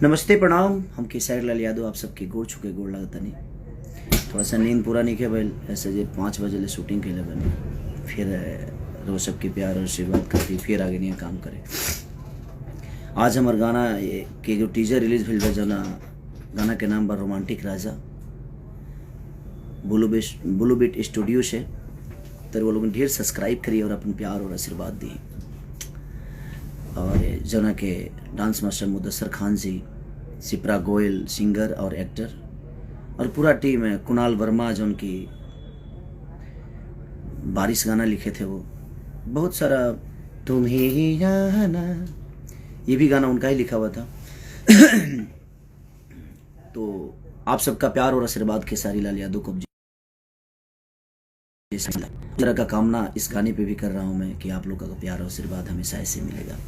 नमस्ते प्रणाम। हम खेसारी लाल यादव आप सबके गोड़ छुके गोड़ लगता नहीं। थोड़ा सा नींद पूरा नहीं किया भाई, ऐसे जे 5 बजे ले शूटिंग के लिए बने, फिर रोज सबके प्यार और आशीर्वाद करती फिर आगे नहीं काम करे। आज हमार गाना के जो टीजर रिलीज भेल बा, जना गाना के नाम बा रोमांटिक राजा। ब्लू बीट स्टूडियो से तो वो लोग ढेर सब्सक्राइब करिए और अपन प्यार और आशीर्वाद दिए। और जना के डांस मास्टर मुदस्सर खान जी, सिप्रा गोयल सिंगर और एक्टर, और पूरा टीम है। कुणाल वर्मा जो उनकी बारिश गाना लिखे थे, वो बहुत सारा तुम्हें ही जाना, ये भी गाना उनका ही लिखा हुआ था। तो आप सबका प्यार और आशीर्वाद खेसारी लाल यादव को इस तरह का कामना इस गाने पे भी कर रहा हूँ मैं कि आप लोगों का प्यार और आशीर्वाद हमेशा ऐसे मिलेगा।